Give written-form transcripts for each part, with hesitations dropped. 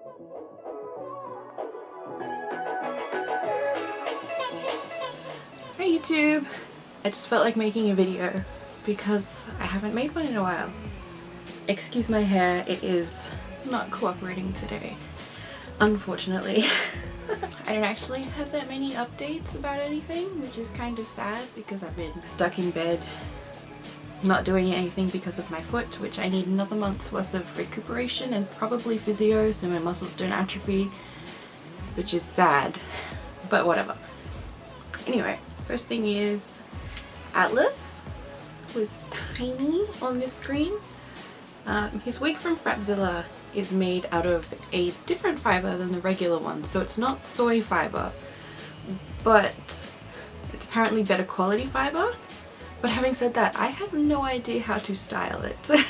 Hi YouTube! I just felt like making a video because I haven't made one in a while. Excuse my hair, it is not cooperating today, unfortunately. I don't actually have that many updates about anything, which is kind of sad because I've been stuck in bed not doing anything because of my foot, which I need another month's worth of recuperation and probably physio so my muscles don't atrophy, which is sad, but whatever. Anyway, first thing is Atlas with Tiny on this screen. His wig from Fratzilla is made out of a different fibre than the regular one, so it's not soy fibre, but it's apparently better quality fibre. But having said that, I have no idea how to style it.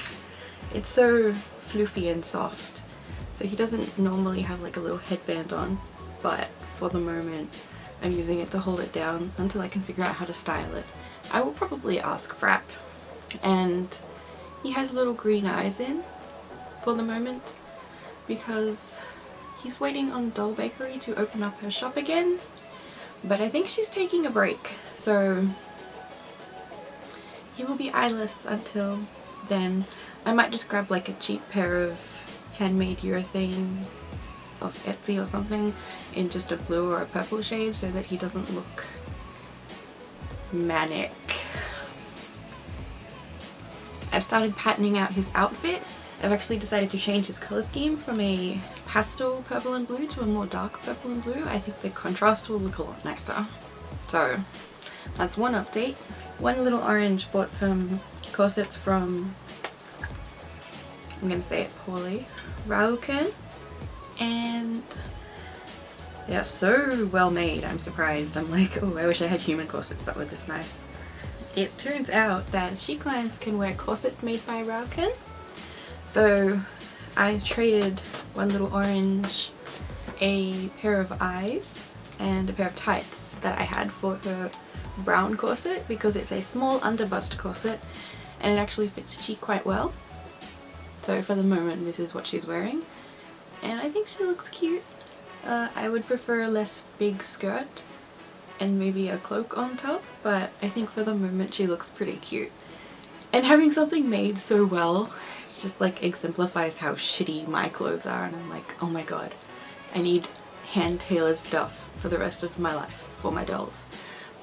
It's so floofy and soft. So he doesn't normally have like a little headband on, but for the moment I'm using it to hold it down until I can figure out how to style it. I will probably ask Frap, and he has little green eyes in for the moment because he's waiting on Doll Bakery to open up her shop again, but I think she's taking a break, so he will be eyeless until then. I might just grab like a cheap pair of handmade urethane off Etsy or something in just a blue or a purple shade so that he doesn't look manic. I've started patterning out his outfit. I've actually decided to change his colour scheme from a pastel purple and blue to a more dark purple and blue. I think the contrast will look a lot nicer. So that's one update. One Little Orange bought some corsets from, I'm gonna say it poorly, Rauken, and they're so well made. I'm surprised. I'm like, oh, I wish I had human corsets that were this nice. It turns out that she clients can wear corsets made by Rauken, so I traded One Little Orange a pair of eyes and a pair of tights that I had for her brown corset because it's a small underbust corset and it actually fits she quite well. So for the moment this is what she's wearing and I think she looks cute. I would prefer a less big skirt and maybe a cloak on top, but I think for the moment she looks pretty cute. And having something made so well just like exemplifies how shitty my clothes are, and I'm like, oh my god, I need hand-tailored stuff for the rest of my life for my dolls.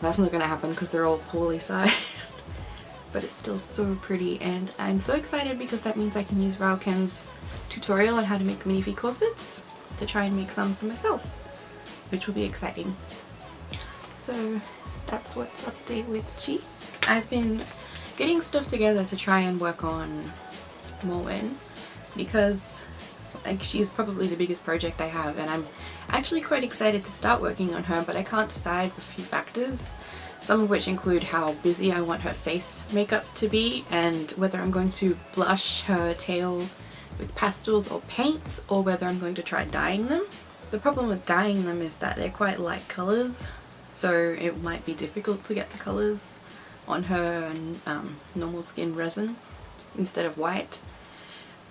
That's not gonna happen because they're all poorly sized, but it's still so pretty, and I'm so excited because that means I can use Rauken's tutorial on how to make minifee corsets to try and make some for myself, which will be exciting. So that's what's update with Chi. I've been getting stuff together to try and work on Morwen because like she's probably the biggest project I have, and I'm actually quite excited to start working on her, but I can't decide for a few factors, some of which include how busy I want her face makeup to be and whether I'm going to blush her tail with pastels or paints or whether I'm going to try dyeing them. The problem with dyeing them is that they're quite light colours, so it might be difficult to get the colours on her and normal skin resin instead of white.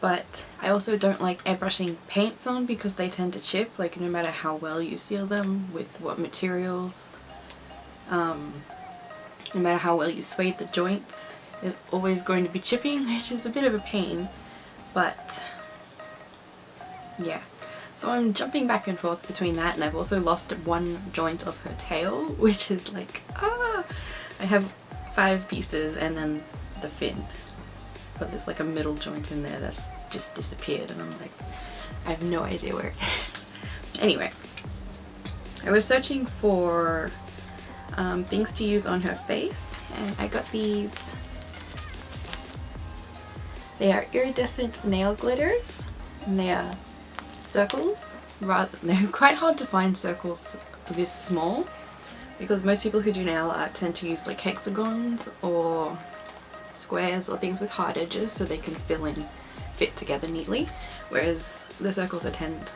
But I also don't like airbrushing paints on because they tend to chip, like no matter how well you seal them with what materials, no matter how well you suede the joints, there's always going to be chipping, which is a bit of a pain, but yeah. So I'm jumping back and forth between that, and I've also lost one joint of her tail, which is like, ah! I have 5 pieces and then the fin, but there's like a middle joint in there that's just disappeared, and I'm like, I have no idea where it is. Anyway, I was searching for things to use on her face, and I got these. They are iridescent nail glitters, and they are circles. They're quite hard to find circles this small because most people who do nail art tend to use like hexagons or squares or things with hard edges so they can fit together neatly, whereas the circles are tend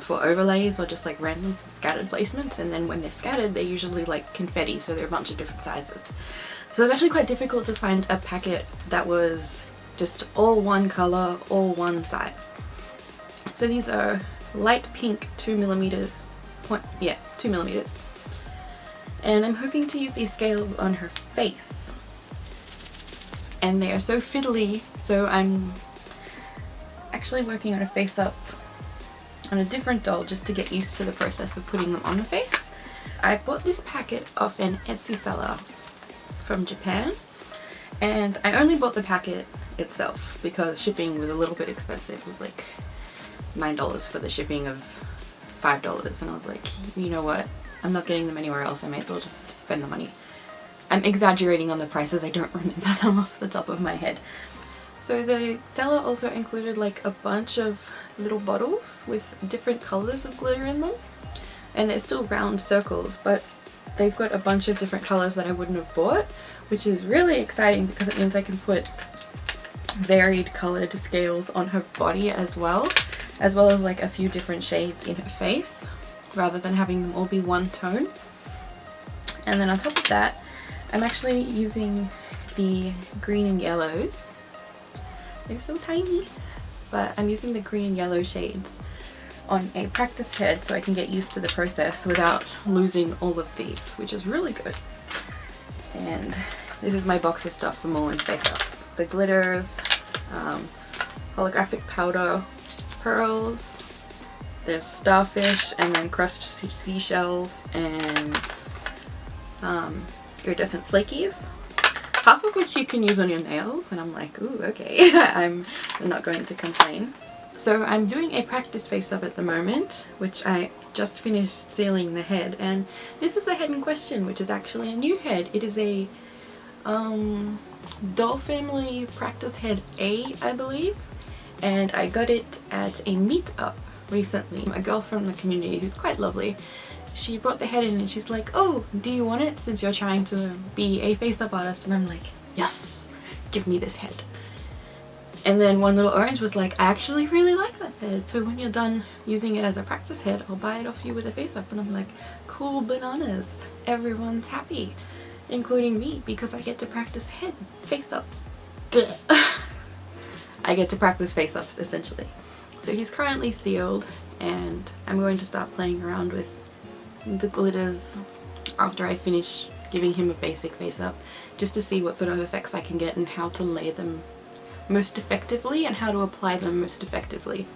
for overlays or just like random scattered placements, and then when they're scattered they're usually like confetti, so they're a bunch of different sizes. So it's actually quite difficult to find a packet that was just all one colour, all one size. So these are light pink 2mm point, yeah, 2mm. And I'm hoping to use these scales on her face. And they are so fiddly, so I'm actually working on a face up on a different doll just to get used to the process of putting them on the face. I bought this packet off an Etsy seller from Japan, and I only bought the packet itself because shipping was a little bit expensive. It was like $9 for the shipping of $5, and I was like, you know what, I'm not getting them anywhere else, I may as well just spend the money. I'm exaggerating on the prices, I don't remember them off the top of my head. So the seller also included like a bunch of little bottles with different colors of glitter in them, and they're still round circles, but they've got a bunch of different colors that I wouldn't have bought, which is really exciting because it means I can put varied colored scales on her body as well as like a few different shades in her face, rather than having them all be one tone. And then on top of that, I'm actually using the green and yellows. They're so tiny, but I'm using the green and yellow shades on a practice head so I can get used to the process without losing all of these, which is really good. And this is my box of stuff for Mullen's face ups. The glitters, holographic powder, pearls, there's starfish, and then crushed seashells, and iridescent flakies. Half of which you can use on your nails, and I'm like, ooh, okay. I'm not going to complain. So I'm doing a practice face up at the moment, which I just finished sealing the head, and this is the head in question, which is actually a new head. It is a Doll Family Practice Head A, I believe, and I got it at a meetup recently. A girl from the community who's quite lovely, she brought the head in and she's like, oh, do you want it since you're trying to be a face-up artist? And I'm like, yes, give me this head. And then one little orange was like, I actually really like that head, so when you're done using it as a practice head, I'll buy it off you with a face-up. And I'm like, cool bananas, everyone's happy, including me, because I get to practice head face-up. I get to practice face-ups, essentially. So he's currently sealed, and I'm going to start playing around with the glitters after I finish giving him a basic face up, just to see what sort of effects I can get and how to lay them most effectively and how to apply them most effectively.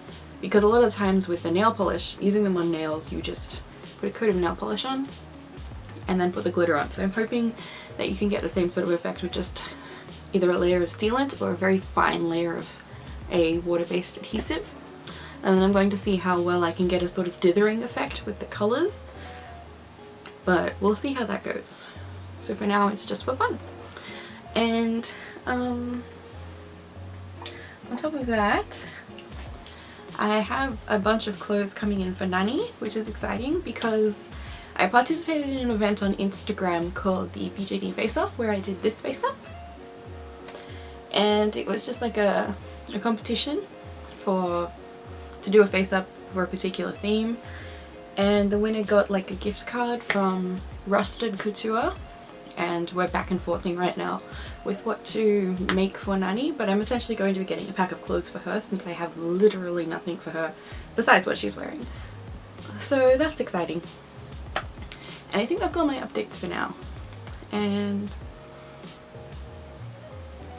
Because a lot of times with the nail polish, using them on nails, you just put a coat of nail polish on and then put the glitter on. So I'm hoping that you can get the same sort of effect with just either a layer of sealant or a very fine layer of a water-based adhesive. And then I'm going to see how well I can get a sort of dithering effect with the colors, but we'll see how that goes. So for now it's just for fun. And on top of that, I have a bunch of clothes coming in for Nani, which is exciting because I participated in an event on Instagram called the PJD Face Off, where I did this face up, and it was just like a competition to do a face up for a particular theme, and the winner got like a gift card from Rusted Couture, and we're back and forthing right now with what to make for Nani, but I'm essentially going to be getting a pack of clothes for her since I have literally nothing for her besides what she's wearing. So that's exciting. And I think that's all my updates for now. And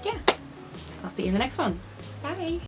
yeah, I'll see you in the next one. Bye!